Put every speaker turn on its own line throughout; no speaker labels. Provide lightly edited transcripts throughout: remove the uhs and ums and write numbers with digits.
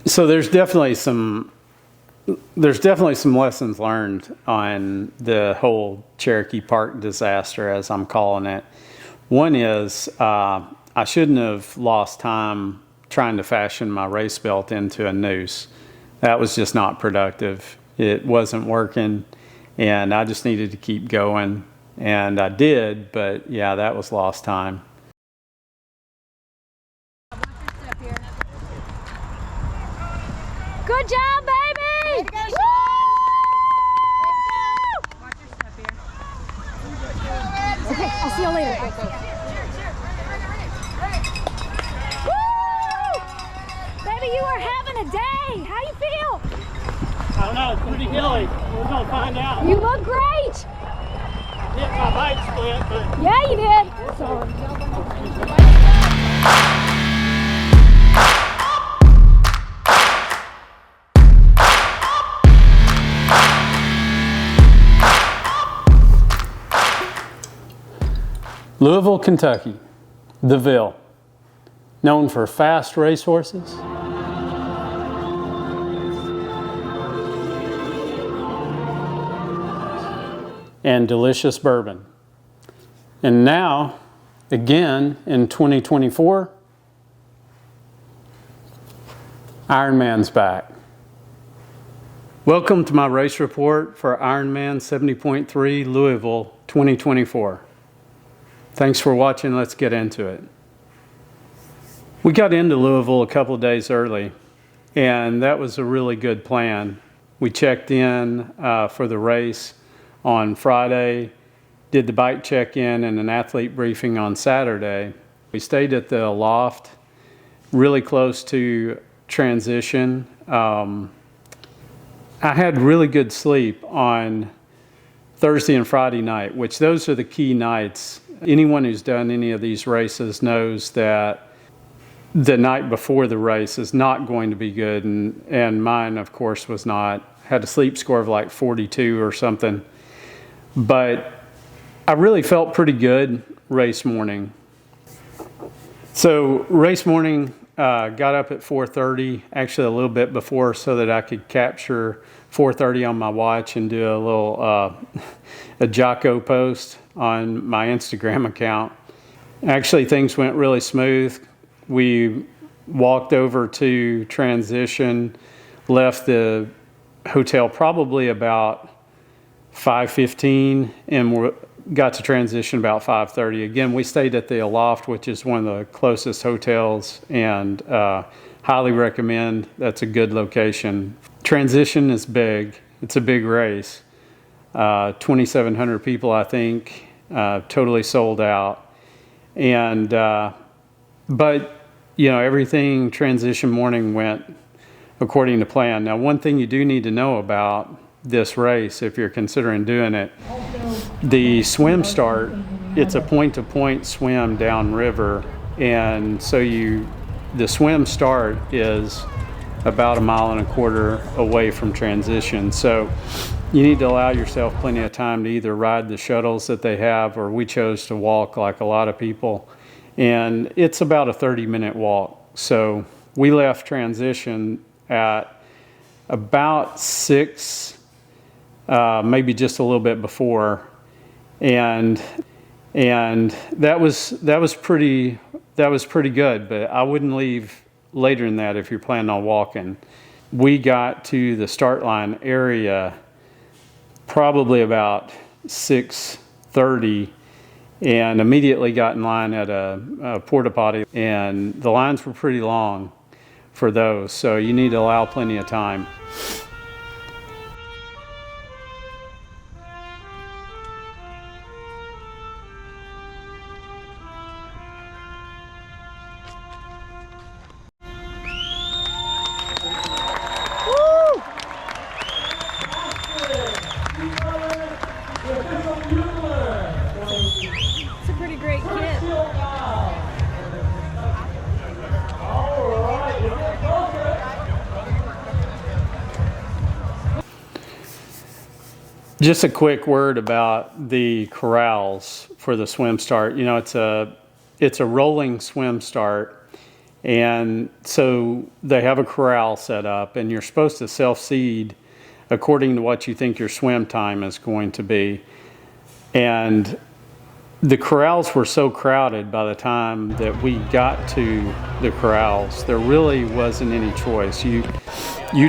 So there's definitely some lessons learned on the whole Cherokee Park disaster, as I'm calling it. One is I shouldn't have lost time trying to fashion my race belt into a noose. That was just not productive. It wasn't working, and I just needed to keep going, and I did, but yeah, that was lost time.
Good job, baby!
Way to go,
Woo!
Watch your step here.
Okay, I'll see you later. Woo! Baby, you are having a day. How you feel?
I don't know, it's pretty hilly. We're gonna find out.
You look great.
Hit my bike split, but
Yeah, you did. Sorry.
Louisville, Kentucky, the Ville, known for fast racehorses, and delicious bourbon. And now, again in 2024, Ironman's back. Welcome to my race report for Ironman 70.3 Louisville 2024. Thanks for watching. Let's get into it. We got into Louisville a couple of days early, and that was a really good plan. We checked in for the race on Friday, did the bike check-in and an athlete briefing on Saturday. We stayed at the loft really close to transition. I had really good sleep on Thursday and Friday night, which those are the key nights. Anyone who's done any of these races knows that the night before the race is not going to be good, and mine, of course, was not. Had a sleep score of like 42 or something. But I really felt pretty good race morning. So race morning, got up at 4:30, actually a little bit before, so that I could capture 4:30 on my watch and do a little a Jocko post on my Instagram account. Actually, things went really smooth. We walked over to transition, left the hotel probably about 5:15, and got to transition about 5:30. Again, we stayed at the Aloft, which is one of the closest hotels, and highly recommend. That's a good location. Transition is big. It's a big race. 2,700 people, I think, totally sold out. And but you know, everything transition morning went according to plan. Now, one thing you do need to know about this race, if you're considering doing it, the swim start, it's a point-to-point swim downriver, and so the swim start is about 1.25 miles away from transition. So you need to allow yourself plenty of time to either ride the shuttles that they have, or we chose to walk like a lot of people. And it's about a 30-minute walk. So we left transition at about 6, maybe just a little bit before. And that was pretty good, but I wouldn't leave later than that if you're planning on walking. We got to the start line area probably about 6:30 and immediately got in line at a porta potty, and the lines were pretty long for those, so you need to allow plenty of time.
It's a pretty great kid.
Just a quick word about the corrals for the swim start. You know, it's a rolling swim start, And so they have a corral set up, and you're supposed to self-seed according to what you think your swim time is going to be. And the corrals were so crowded by the time that we got to the corrals, there really wasn't any choice. You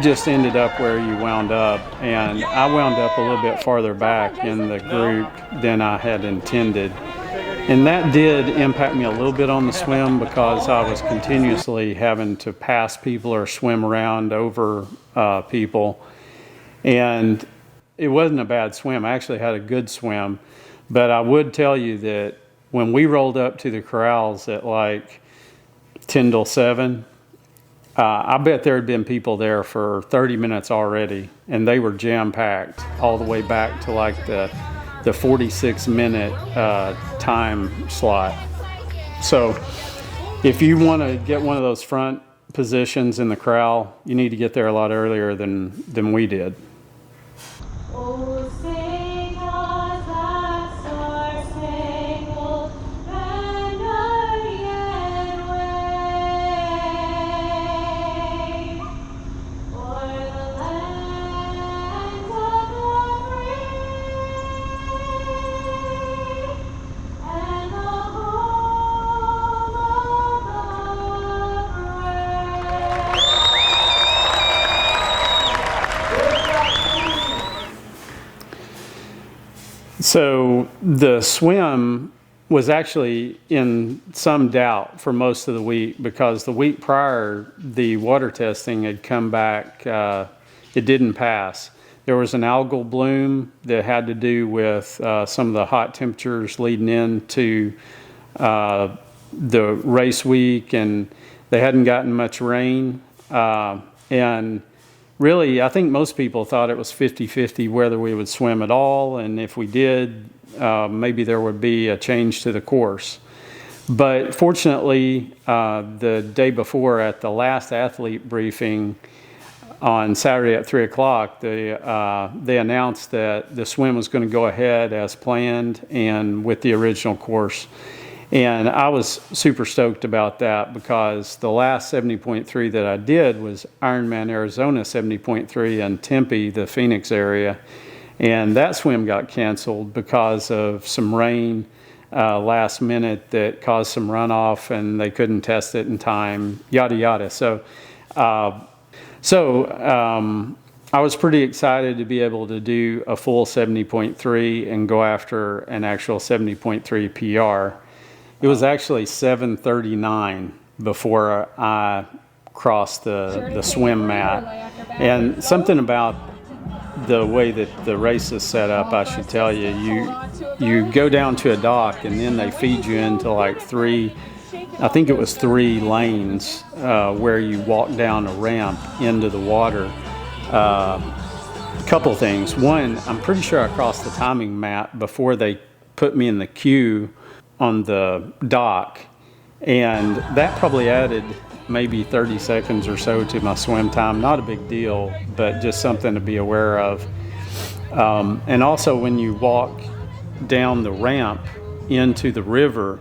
just ended up where you wound up, and I wound up a little bit farther back in the group than I had intended. And that did impact me a little bit on the swim because I was continuously having to pass people or swim around over people. And it wasn't a bad swim. I actually had a good swim. But I would tell you that when we rolled up to the corrals at like 10 till 7, I bet there had been people there for 30 minutes already, and they were jam-packed all the way back to like the 46-minute time slot. So if you want to get one of those front positions in the corral, you need to get there a lot earlier than we did. So the swim was actually in some doubt for most of the week because the week prior, the water testing had come back, it didn't pass. There was an algal bloom that had to do with some of the hot temperatures leading into the race week, and they hadn't gotten much rain. And really, I think most people thought it was 50-50 whether we would swim at all, and if we did, maybe there would be a change to the course. But fortunately, the day before at the last athlete briefing on Saturday at 3 o'clock, they announced that the swim was going to go ahead as planned and with the original course. And I was super stoked about that because the last 70.3 that I did was Ironman Arizona 70.3 in Tempe, the Phoenix area. And that swim got canceled because of some rain last minute that caused some runoff, and they couldn't test it in time, yada, yada. So I was pretty excited to be able to do a full 70.3 and go after an actual 70.3 PR. It was actually 7:39 before I crossed the swim mat. And something about the way that the race is set up, I should tell you, you go down to a dock and then they feed you into like three lanes where you walk down a ramp into the water. Couple things. One, I'm pretty sure I crossed the timing mat before they put me in the queue on the dock, and that probably added maybe 30 seconds or so to my swim time. Not a big deal, but just something to be aware of. And also when you walk down the ramp into the river,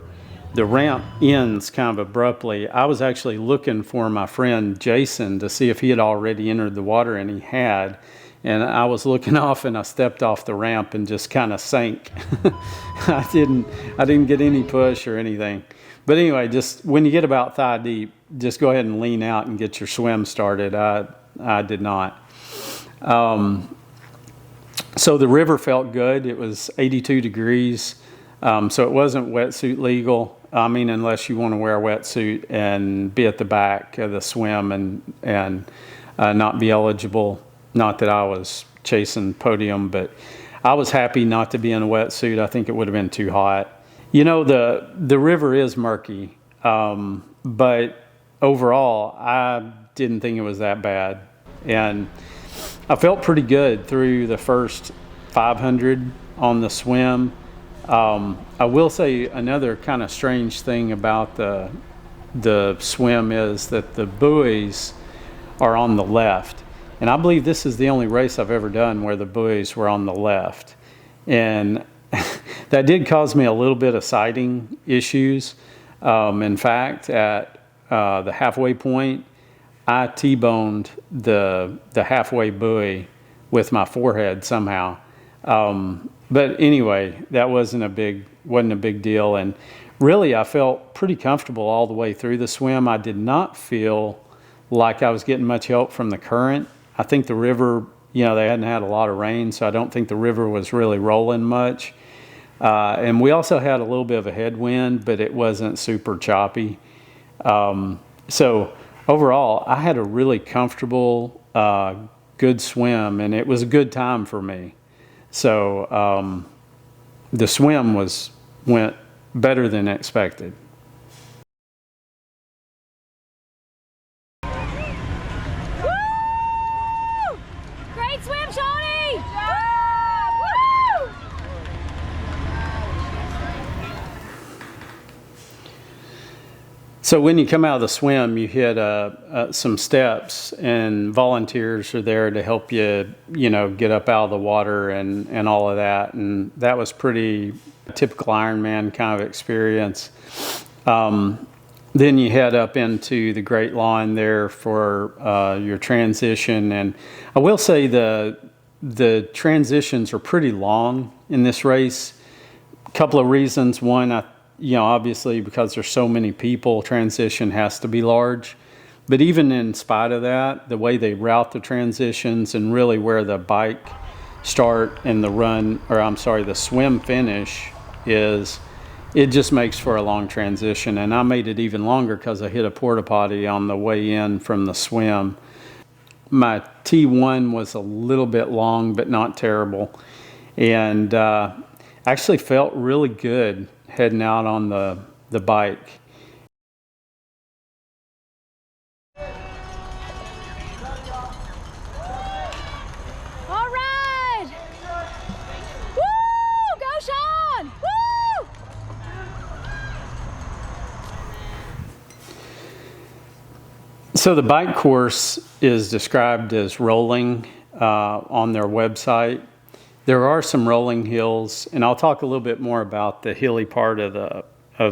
the ramp ends kind of abruptly. I was actually looking for my friend Jason to see if he had already entered the water, and he had. And I was looking off, and I stepped off the ramp and just kind of sank. I didn't get any push or anything. But anyway, just when you get about thigh deep, just go ahead and lean out and get your swim started. I did not. So the river felt good. It was 82 degrees. So it wasn't wetsuit legal. I mean, unless you want to wear a wetsuit and be at the back of the swim and not be eligible. Not that I was chasing podium, but I was happy not to be in a wetsuit. I think it would have been too hot. You know, the river is murky, but overall, I didn't think it was that bad. And I felt pretty good through the first 500 on the swim. I will say another kind of strange thing about the swim is that the buoys are on the left. And I believe this is the only race I've ever done where the buoys were on the left. And that did cause me a little bit of sighting issues. In fact, at the halfway point, I T-boned the halfway buoy with my forehead somehow. But anyway, that wasn't a big deal. And really, I felt pretty comfortable all the way through the swim. I did not feel like I was getting much help from the current. I think the river, they hadn't had a lot of rain, so I don't think the river was really rolling much. And we also had a little bit of a headwind, but it wasn't super choppy. So overall, I had a really comfortable, good swim, and it was a good time for me. So the swim went better than expected.
Woo! Great swim, Shawnee! Good job! Woo!
So when you come out of the swim, you hit some steps, and volunteers are there to help you, get up out of the water and all of that. And that was pretty typical Ironman kind of experience. Then you head up into the Great Lawn there for your transition. And I will say the transitions are pretty long in this race. A couple of reasons. One, obviously because there's so many people, transition has to be large. But even in spite of that, the way they route the transitions and really where the bike start and the swim finish is, it just makes for a long transition. And I made it even longer because I hit a porta potty on the way in from the swim. My T1 was a little bit long, but not terrible. And actually felt really good heading out on the bike.
All right! Woo! Go, Sean! Woo!
So the bike course is described as rolling on their website. There are some rolling hills, and I'll talk a little bit more about the hilly part of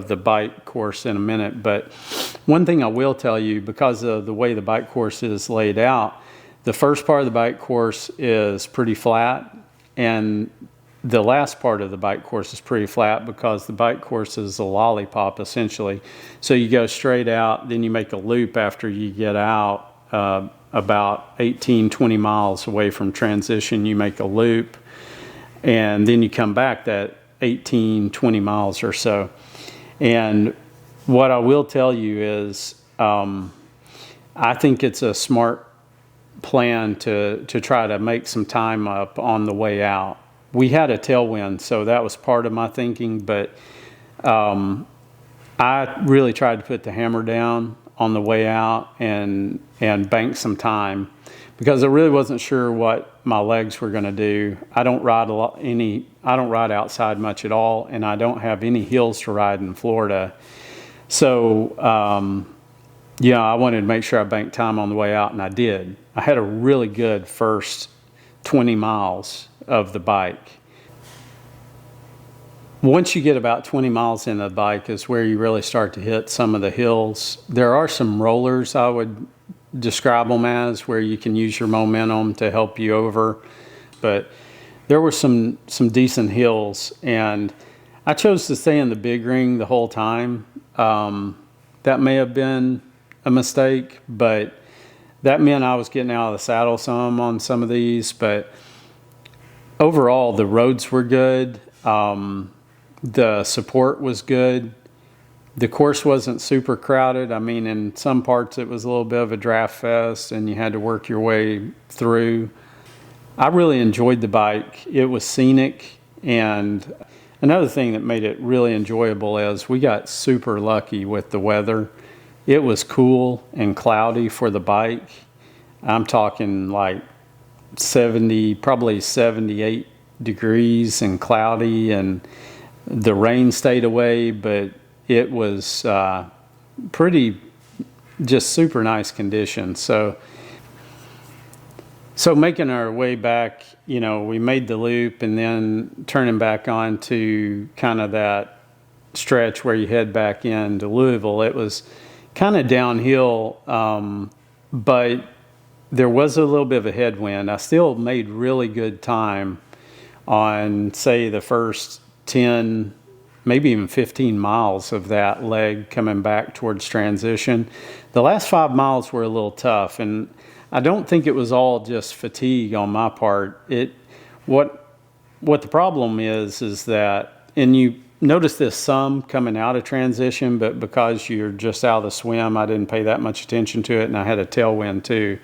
the bike course in a minute. But one thing I will tell you, because of the way the bike course is laid out, the first part of the bike course is pretty flat, and the last part of the bike course is pretty flat because the bike course is a lollipop essentially. So you go straight out, then you make a loop after you get out about 18, 20 miles away from transition. You make a loop, and then you come back that 18, 20 miles or so. And what I will tell you is I think it's a smart plan to try to make some time up on the way out. We had a tailwind, so that was part of my thinking, but I really tried to put the hammer down on the way out and bank some time, because I really wasn't sure what my legs were going to do. I don't ride outside much at all, and I don't have any hills to ride in Florida. So, I wanted to make sure I banked time on the way out, and I did. I had a really good first 20 miles of the bike. Once you get about 20 miles in the bike is where you really start to hit some of the hills. There are some rollers, I would describe them as, where you can use your momentum to help you over. But there were some decent hills, and I chose to stay in the big ring the whole time. That may have been a mistake, but that meant I was getting out of the saddle some on some of these. But overall, the roads were good. The support was good. The course wasn't super crowded. I mean, in some parts it was a little bit of a draft fest and you had to work your way through. I really enjoyed the bike. It was scenic. And another thing that made it really enjoyable is we got super lucky with the weather. It was cool and cloudy for the bike. I'm talking like 70, probably 78 degrees and cloudy, and the rain stayed away, but it was pretty, just super nice conditions. So making our way back, we made the loop and then turning back on to kind of that stretch where you head back into Louisville. It was kind of downhill, but there was a little bit of a headwind. I still made really good time on, say, the first 10, maybe even 15 miles of that leg coming back towards transition. The last 5 miles were a little tough, and I don't think it was all just fatigue on my part. What the problem is that, and you notice this some coming out of transition, but because you're just out of the swim, I didn't pay that much attention to it, and I had a tailwind too.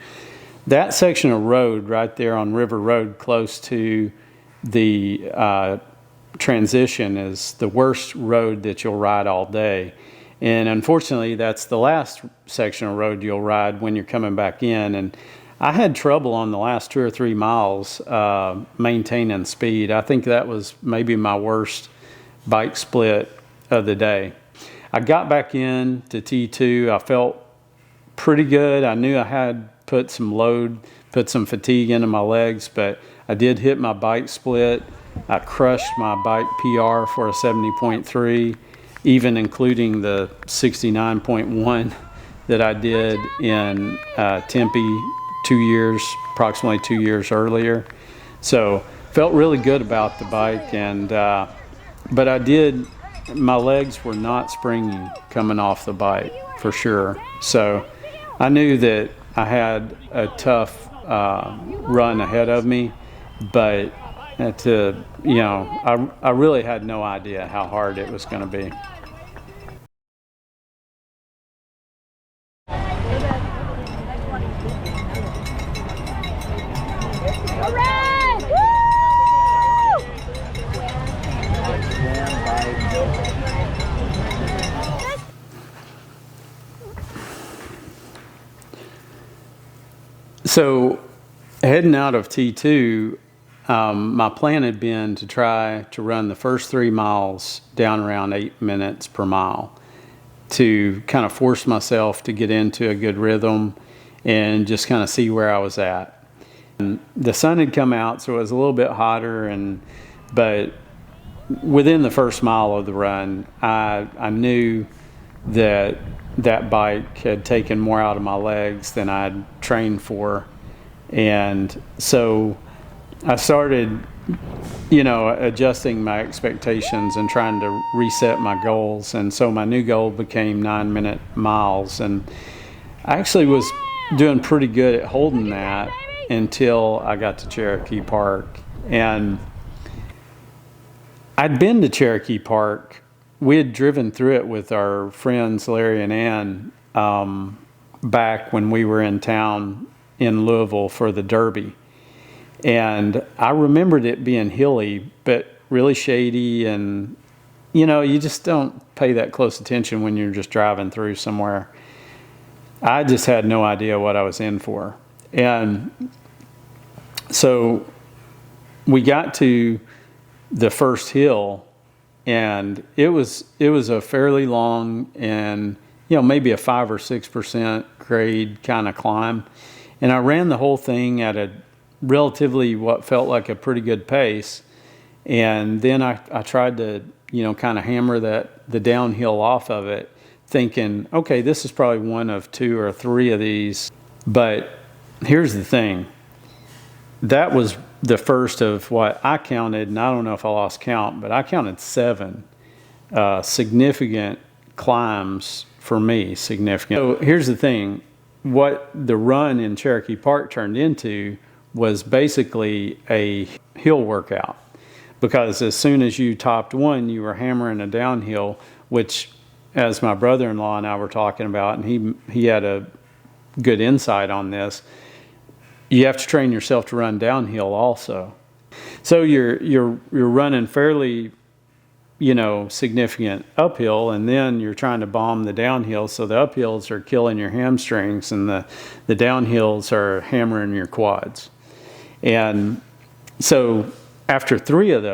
That section of road right there on River Road close to the transition is the worst road that you'll ride all day. And unfortunately, that's the last section of road you'll ride when you're coming back in. And I had trouble on the last 2 or 3 miles maintaining speed. I think that was maybe my worst bike split of the day. I got back in to T2. I felt pretty good. I knew I had put some fatigue into my legs, but I did hit my bike split. I crushed my bike PR for a 70.3, even including the 69.1 that I did in Tempe approximately 2 years earlier. So felt really good about the bike, and but my legs were not springy coming off the bike for sure. So I knew that I had a tough run ahead of me, but I really had no idea how hard it was going to be. So heading out of T2, my plan had been to try to run the first 3 miles down around 8 minutes per mile to kind of force myself to get into a good rhythm and just kind of see where I was at. And the sun had come out, so it was a little bit hotter, but within the first mile of the run, I knew that bike had taken more out of my legs than I'd trained for. And so I started, adjusting my expectations and trying to reset my goals. And so my new goal became 9-minute miles. And I actually was doing pretty good at holding that until I got to Cherokee Park. And I'd been to Cherokee Park. We had driven through it with our friends Larry and Ann back when we were in town in Louisville for the Derby. And I remembered it being hilly, but really shady, and you just don't pay that close attention when you're just driving through somewhere. I just had no idea what I was in for. And so we got to the first hill, and it was a fairly long and maybe a 5 or 6% grade kind of climb. And I ran the whole thing at a relatively what felt like a pretty good pace. And then I tried to, kind of hammer the downhill off of it, thinking, okay, this is probably one of 2 or 3 of these. But here's the thing. That was the first of what I counted, and I don't know if I lost count, but I counted 7 significant climbs for me, significant. So here's the thing. What the run in Cherokee Park turned into was basically a hill workout, because as soon as you topped one, you were hammering a downhill, which, as my brother-in-law and I were talking about, and he had a good insight on this, you have to train yourself to run downhill also. So you're running fairly significant uphill, and then you're trying to bomb the downhill. So the uphills are killing your hamstrings, and the downhills are hammering your quads. And so after 3 of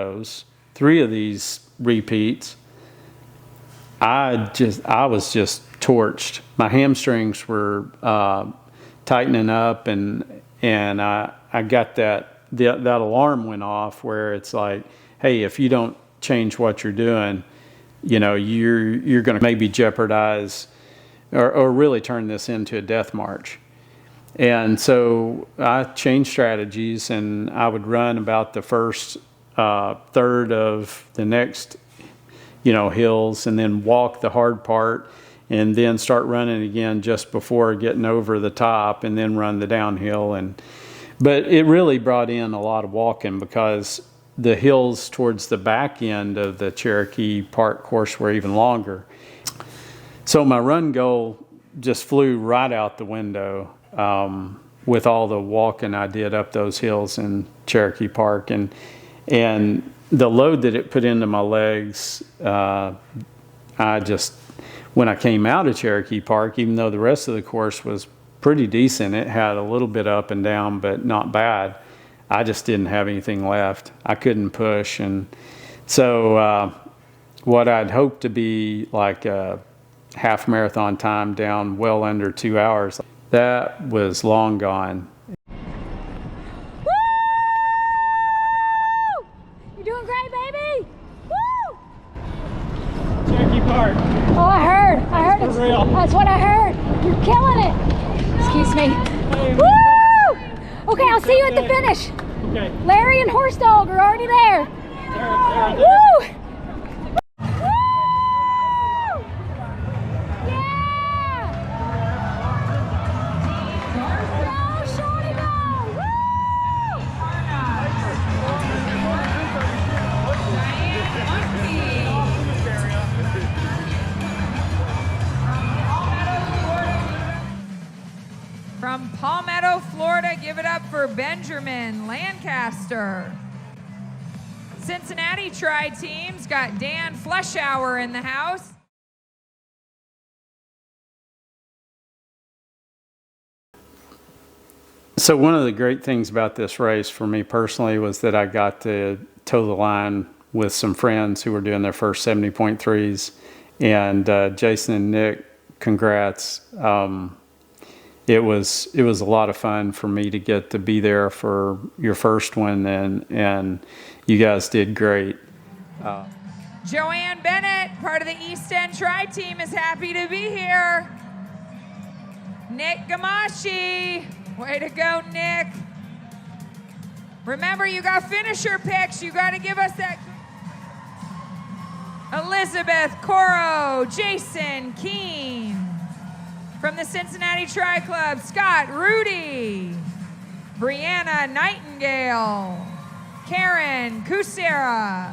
these repeats, I was just torched. My hamstrings were tightening up, and I got that alarm went off where it's like, hey, if you don't change what you're doing, you're going to maybe jeopardize or really turn this into a death march. And so I changed strategies, and I would run about the first third of the next, hills, and then walk the hard part, and then start running again just before getting over the top, and then run the downhill. But it really brought in a lot of walking, because the hills towards the back end of the Cherokee Park course were even longer. So my run goal just flew right out the window with all the walking I did up those hills in Cherokee Park. And the load that it put into my legs, when I came out of Cherokee Park, even though the rest of the course was pretty decent, it had a little bit up and down, but not bad, I just didn't have anything left. I couldn't push. And so what I'd hoped to be like a half marathon time down well under 2 hours, that was long gone.
Woo! You're doing great, baby! Woo!
Cherokee Park.
Oh, I heard it.
For real.
That's what I heard. You're killing it. Excuse me.
Hey,
Woo! Okay, I'll see you at the finish.
Okay.
Larry and Horse Dog are already there.
There.
Woo! Woo! Yeah! Go, Shorty, go! Woo!
From Palmetto, Florida, give it up for Benjamin Lancaster. Cincinnati Tri-Teams got Dan Fleschauer in the house.
So one of the great things about this race for me personally was that I got to toe the line with some friends who were doing their first 70.3s. And Jason and Nick, congrats. It was a lot of fun for me to get to be there for your first one, and you guys did great.
Joanne Bennett, part of the East End Tri-Team, is happy to be here. Nick Gamashi, way to go, Nick. Remember, you got finisher picks. You got to give us that. Elizabeth Coro, Jason Keene. From the Cincinnati Tri-Club, Scott Rudy, Brianna Nightingale, Karen Kusera,